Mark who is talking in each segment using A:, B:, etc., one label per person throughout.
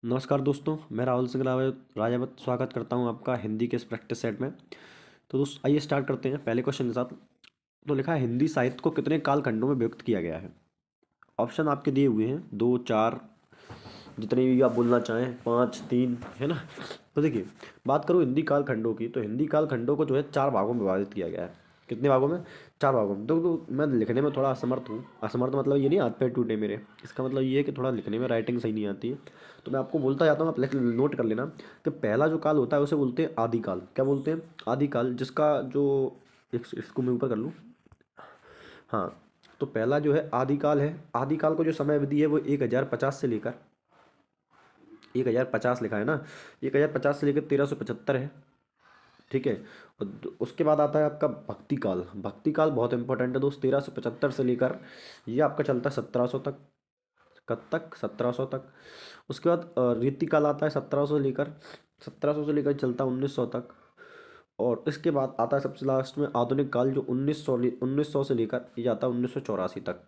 A: नमस्कार दोस्तों, मैं राहुल सिंह राजावत स्वागत करता हूं आपका हिंदी के इस प्रैक्टिस सेट में। तो दोस्त आइए स्टार्ट करते हैं पहले क्वेश्चन के साथ। तो लिखा है हिंदी साहित्य को कितने कालखंडों में विभक्त किया गया है। ऑप्शन आपके दिए हुए हैं 2, 4, जितने भी आप बोलना चाहें, 5, 3, है ना। तो देखिए, बात करूँ हिंदी कालखंडों की, तो हिंदी कालखंडों को जो है 4 भागों में विभाजित किया गया है। कितने भागों में? 4 भागों में। तो मैं लिखने में थोड़ा असमर्थ हूँ। असमर्थ मतलब ये नहीं हाथ पैर टूटे मेरे, इसका मतलब ये है कि थोड़ा लिखने में राइटिंग सही नहीं आती है। तो मैं आपको बोलता जाता हूँ, आप नोट कर लेना कि पहला जो काल होता है उसे बोलते हैं आदिकाल। क्या बोलते हैं? आदिकाल। जिसका जो इसको मैं ऊपर कर लूँ। हाँ, तो पहला जो है आदिकाल है। आदिकाल को जो समय अवधि है वो 1050 से लेकर 1050 लिखा है ना, 1050 से लेकर 1375 है। ठीक है। और उसके बाद आता है आपका भक्ति काल। भक्ति काल बहुत इंपॉर्टेंट है दोस्त, 1375 से लेकर ये आपका चलता है 1700 तक। कब तक? 1700 तक। उसके बाद रीति काल आता है 1700 से लेकर चलता है 1900 तक। और इसके बाद आता है सबसे लास्ट में आधुनिक काल, जो 1900 से लेकर ये जाता है 1984 तक।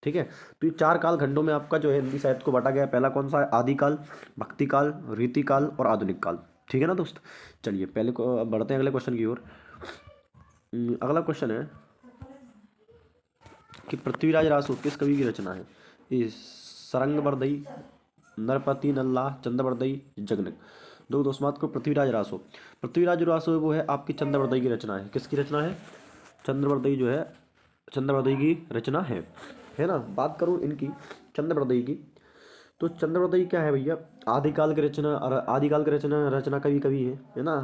A: ठीक है। तो ये 4 काल खंडों में आपका जो है हिंदी साहित्य को बांटा गया है। पहला कौन सा है? आदिकाल, भक्ति काल, रीति काल और आधुनिक काल। ठीक है ना दोस्त। चलिए पहले को अब बढ़ते हैं अगले क्वेश्चन की ओर। अगला क्वेश्चन है कि पृथ्वीराज रासो किस कवि की रचना है। ये सरंगबरदई, नरपति नल्ला, चंद्रबरदई, जगनक। दो दोस्त बात को पृथ्वीराज रासो। पृथ्वीराज रासो है वो है आपकी चंद्रबरदई की रचना है। किसकी रचना है? चंद्रबरदई जो है, चंद्रबरदई की रचना है ना। बात करूँ इनकी, चंद्रबरदई की, तो चंद्रवदई क्या है भैया? आदिकाल की रचना, और आदिकाल की रचना रचना कवि कवि है ना।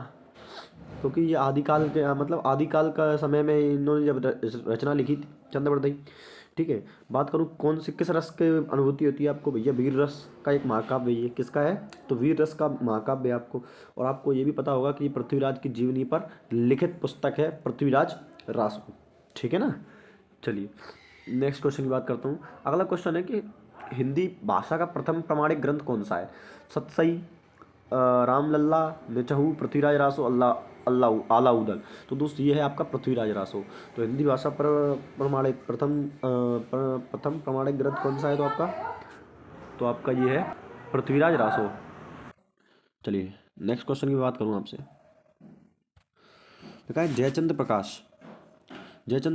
A: क्योंकि ये आदिकाल के मतलब आदिकाल का समय में इन्होंने जब रचना लिखी थी चंद्रवदई। ठीक है। बात करूँ कौन से किस रस की अनुभूति होती है आपको भैया? वीर रस का एक महाकाव्य ये किसका है? तो वीर रस का महाकाव्य है आपको। और आपको ये भी पता होगा कि ये पृथ्वीराज की जीवनी पर लिखित पुस्तक है, पृथ्वीराज रासो। ठीक है ना। चलिए नेक्स्ट क्वेश्चन की बात करता हूँ। अगला क्वेश्चन है कि हिंदी भाषा का प्रथम प्रमाणिक ग्रंथ कौन सा है। सतसई, रामलल्ला, निचहू, पृथ्वीराज रासो, अल्लाह अल्लाह आलाउदल। तो दोस्त ये है आपका पृथ्वीराज रासो। तो हिंदी भाषा पर प्रमाणिक प्रथम प्रमाणिक ग्रंथ कौन सा है? तो आपका ये है पृथ्वीराज रासो। चलिए नेक्स्ट क्वेश्चन की बात करूँ आपसे। देखा है जयचंद्र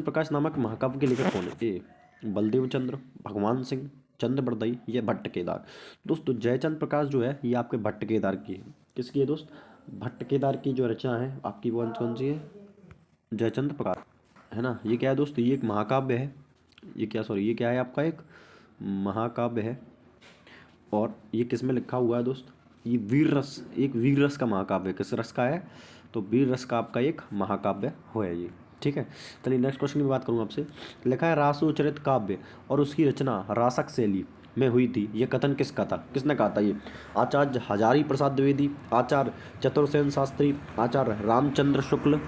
A: प्रकाश नामक महाकाव्य के लेखक कौन है? ए बलदेव चंद्र, भगवान सिंह, चंद्रबरदई या भट्ट केदार। दोस्तों जयचंद्र प्रकाश जो है ये आपके भट्ट केदार की है। किसकी है दोस्त? भट्ट केदार की जो रचना है आपकी वो कौन सी है? जयचंद्र प्रकाश, है ना। ये क्या है दोस्त? ये एक महाकाव्य है। ये क्या है आपका? एक महाकाव्य है। और ये किस में लिखा हुआ है दोस्त? ये वीर रस, एक वीर रस का महाकाव्य। किस रस का है? तो वीर रस का आपका एक महाकाव्य हो है ये। ठीक है। चलिए नेक्स्ट क्वेश्चन की बात करूँ आपसे। लिखा है रासोचरित काव्य और उसकी रचना रासक शैली में हुई थी, ये कथन किसका था? किसने कहा था ये? आचार्य हजारी प्रसाद द्विवेदी, आचार्य चतुर्सेन शास्त्री, आचार्य रामचंद्र शुक्ल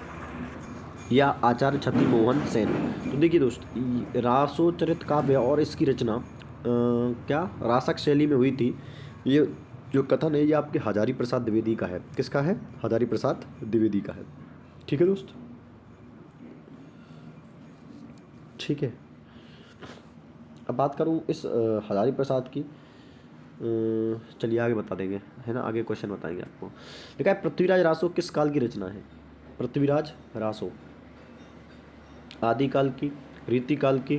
A: या आचार्य छति मोहन सेन। तो देखिए दोस्त, रासोचरित काव्य और इसकी रचना क्या रासक शैली में हुई थी, ये जो कथन है ये आपके हजारी प्रसाद द्विवेदी का है। किसका है? हजारी प्रसाद द्विवेदी का है। ठीक है दोस्त। ठीक है। अब बात करूँ इस हजारी प्रसाद की, चलिए आगे बता देंगे, है ना। आगे क्वेश्चन बताएंगे आपको। देखा है पृथ्वीराज रासो किस काल की रचना है? पृथ्वीराज रासो आदिकाल की, रीतिकाल की,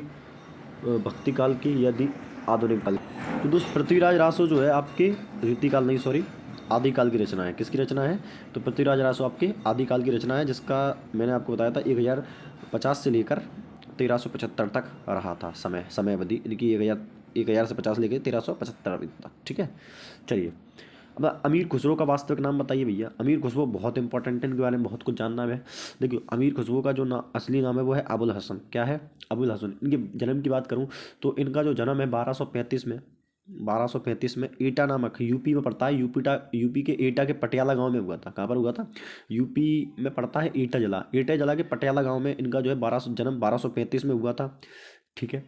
A: भक्ति काल की, यदि आधुनिक काल की। तो दोस्त पृथ्वीराज रासो जो है आपके रीतिकाल नहीं, सॉरी, आदिकाल की रचना है। किसकी रचना है? तो पृथ्वीराज रासो आपके आदिकाल की रचना है, जिसका मैंने आपको बताया था 1050 से लेकर 1375 तक रहा था समय अवधि इनकी। 1000 से 50 लेकर 1375 अवधि तक। ठीक है। चलिए अब अमीर खुसरो का वास्तविक नाम बताइए भैया। अमीर खुसरो बहुत इंपॉर्टेंट है, इनके बारे में बहुत कुछ जानना है। देखिए अमीर खुसरो का जो असली नाम है वो है अबुल हसन। क्या है? अबुल हसन। इनके जन्म की बात करूँ तो इनका जो जन्म है 1235 में एटा नामक यूपी में पड़ता है। यूपी के एटा के पटियाला गांव में हुआ था। कहाँ पर हुआ था? यूपी में पड़ता है एटा जला के पटियाला गांव में इनका जो है जन्म 1235 में हुआ था। ठीक है।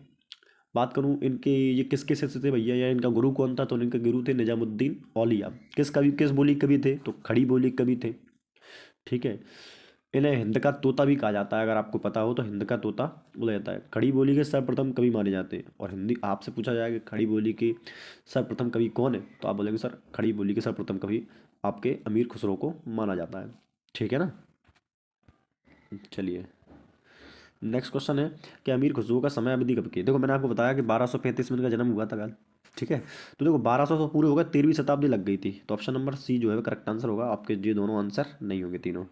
A: बात करूं इनके ये किसके शिष्य थे भैया, या इनका गुरु कौन था? तो इनके गुरु थे निजामुद्दीन औलिया। किस बोली कवि थे? तो खड़ी बोली कवि थे। ठीक है। इन्हें हिंद का तोता भी कहा जाता है, अगर आपको पता हो तो हिंद का तोता बोला जाता है। खड़ी बोली के सर्वप्रथम कवि माने जाते हैं, और हिंदी आपसे पूछा जाएगा कि खड़ी बोली के सर्वप्रथम कवि कौन है, तो आप बोलेंगे सर खड़ी बोली के सर्वप्रथम कवि आपके अमीर खुसरो को माना जाता है। ठीक है ना। चलिए नेक्स्ट क्वेश्चन है कि अमीर खुसरो का समय अवधि कब की। देखो मैंने आपको बताया कि 1235 में इनका जन्म हुआ था कल। ठीक है, तो देखो 1200 तो पूरे हो गए, 13वीं शताब्दी लग गई थी, तो ऑप्शन नंबर सी जो है करेक्ट आंसर होगा। आपके ये दोनों आंसर नहीं होंगे तीनों।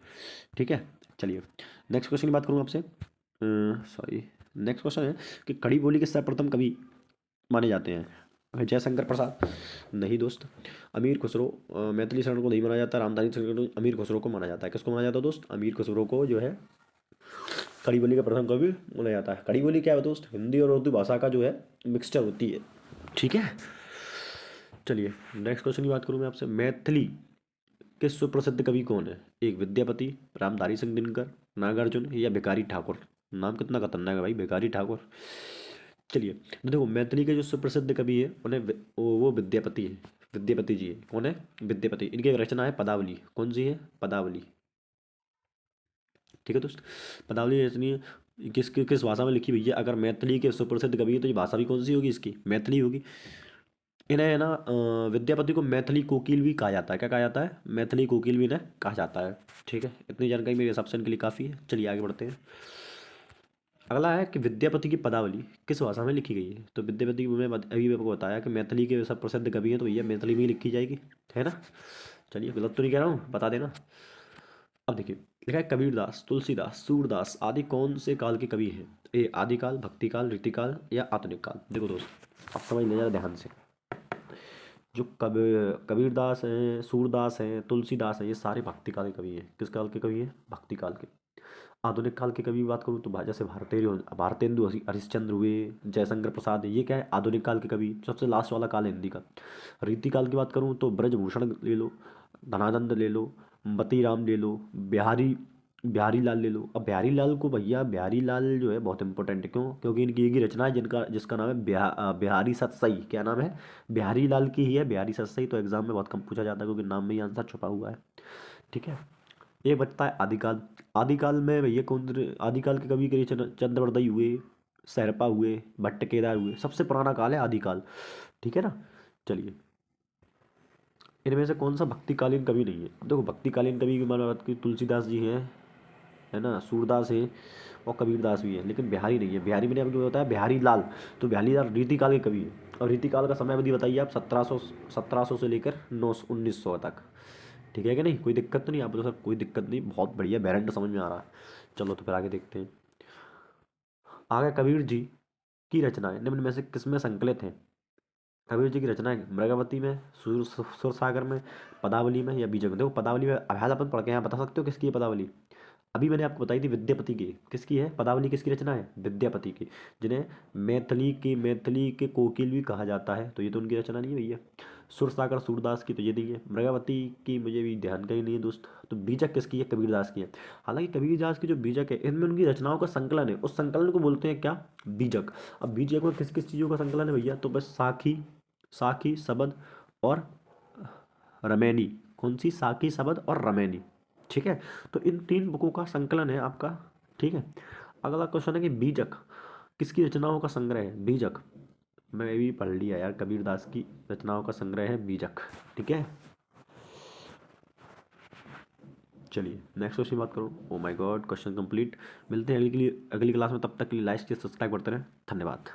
A: ठीक है, चलिए नेक्स्ट क्वेश्चन की बात करूँ आपसे। सॉरी, नेक्स्ट क्वेश्चन है कि खड़ी बोली के सर्वप्रथम कवि माने जाते हैं जयशंकर प्रसाद। नहीं दोस्त। अमीर खुसरो, मैथिली शरण को नहीं माना जाता। रामधारी शरण को, अमीर खुसरो को माना जाता है। किसको माना जाता है दोस्त? अमीर खुसरो को जो है खड़ी बोली का प्रथम कवि माना जाता है। खड़ी बोली क्या है दोस्त? हिंदी और उर्दू भाषा का जो है मिक्सचर होती है। ठीक है, चलिए नेक्स्ट क्वेश्चन की बात करूँ मैं आपसे। मैथिली के सुप्रसिद्ध कवि कौन है? एक विद्यापति, रामधारी सिंह दिनकर, नागार्जुन या भिखारी ठाकुर। नाम कितना खतरनाक है भाई, भिखारी ठाकुर। चलिए तो देखो मैथिली के जो सुप्रसिद्ध कवि है उन्हें वो विद्यापति है। विद्यापति जी है। कौन है? विद्यापति। इनकी एक रचना है पदावली। कौन सी है? पदावली। ठीक है दोस्त, पदावली रचनी है। किस भाषा में लिखी हुई है? अगर मैथिली के सुप्रसिद्ध कवि है तो ये भाषा भी कौन सी होगी इसकी? मैथिली होगी। इन्हें है ना विद्यापति को मैथिली कोकिल भी कहा जाता है। क्या कहा जाता है? मैथिली कोकिल भी इन्हें कहा जाता है। ठीक है, इतनी जानकारी मेरे हिसाब से इनके लिए काफ़ी है। चलिए आगे बढ़ते हैं। अगला है कि विद्यापति की पदावली किस भाषा में लिखी गई है? तो विद्यापति को मैं अभी आपको बताया कि मैथिली के सब प्रसिद्ध कवि हैं, तो भैया मैथिली में ही लिखी जाएगी। है ना। चलिए गलत तो नहीं कह रहा हूँ, बता देना। अब देखिए लिखा है कबीरदास, तुलसीदास, सूरदास आदि कौन से काल के कवि हैं? ए आदिकाल, भक्तिकाल, रीतिकाल या आधुनिक काल। देखो दोस्त आप समझ लेना ध्यान से। जो कबीरदास हैं, सूरदास हैं, तुलसीदास हैं, ये सारे भक्ति काल के कवि हैं। किस काल के कवि हैं? भक्ति काल के। आधुनिक काल के कवि की बात करूँ तो जैसे भारतेंदु हरिश्चंद्र हुए, जयशंकर प्रसाद, ये क्या है? आधुनिक काल के कवि। सबसे लास्ट वाला काल है हिंदी का। रीति काल की बात करूँ तो ब्रजभूषण ले लो, धनानंद ले लो, मती राम ले लो, बिहारी बिहारी लाल ले लो। अब बिहारी लाल को भैया, बिहारी लाल जो है बहुत इंपॉर्टेंट है। क्यों? क्योंकि इनकी एक ही रचना है जिसका नाम है बिहारी सतसई। क्या नाम है? बिहारी लाल की ही है बिहारी सतसई। तो एग्जाम में बहुत कम पूछा जाता है क्योंकि नाम में ही आंसर छुपा हुआ है। ठीक है, ये बचता है आदिकाल। आदिकाल में भैया आदिकाल के कवि के चंद्रवरदई हुए, सहरपा हुए, भट्ट केदार हुए। सबसे पुराना काल है आदिकाल। ठीक है ना। चलिए इनमें से कौन सा भक्तिकालीन कवि नहीं है? देखो भक्तिकालीन कवि की माना बात की तुलसीदास जी हैं, है ना, सूरदास है और कबीरदास भी है, लेकिन बिहारी नहीं है। बिहारी मैंने आपको बताया बिहारी लाल। तो बिहारी लाल रीतिकाल के कवि है। और रीतिकाल का समय अवधि बताइए आप। 1700 से लेकर 1900 तक। ठीक है कि नहीं? कोई दिक्कत तो नहीं? आप बोलो सर कोई दिक्कत नहीं, बहुत बढ़िया, बैरेंट समझ में आ रहा है। चलो तो फिर आगे देखते हैं। आगे कबीर जी की रचनाएं निम्न में से किसमें संकलित हैं? कबीर जी की रचनाएं मृगावती में, सुरसागर में, पदावली में या बीजक में। देखो पदावली में अभ्यास अपन पढ़ के यहाँ बता सकते हो किसकी है पदावली? अभी मैंने आपको बताई थी विद्यापति की। किसकी है पदावली? किसकी रचना है? विद्यापति की, जिन्हें मैथिली के कोकिल भी कहा जाता है। तो ये तो उनकी रचना नहीं है भैया। सुरसागर सूरदास की तो ये नहीं है। मृगावती की मुझे भी ध्यान का ही नहीं है दोस्त। तो बीजक किसकी है? कबीरदास की है। हालांकि कबीरदास की जो बीजक है इनमें उनकी रचनाओं का संकलन है, उस संकलन को बोलते हैं क्या? बीजक। अब बीजक में किस किस चीज़ों का संकलन है भैया? तो बस साखी, साखी शबद और रमैनी। कौन सी? साकी, शबद और रमैनी। ठीक है, तो इन तीन बुकों का संकलन है आपका। ठीक है, अगला क्वेश्चन है कि बीजक किसकी रचनाओं का संग्रह है? बीजक मैं भी पढ़ लिया यार, कबीरदास की रचनाओं का संग्रह है बीजक। ठीक है, चलिए नेक्स्ट क्वेश्चन बात करूँ। Oh my God, question complete. मिलते हैं अगली क्लास में, तब तक के लिए लाइक सब्सक्राइब करते रहें। धन्यवाद।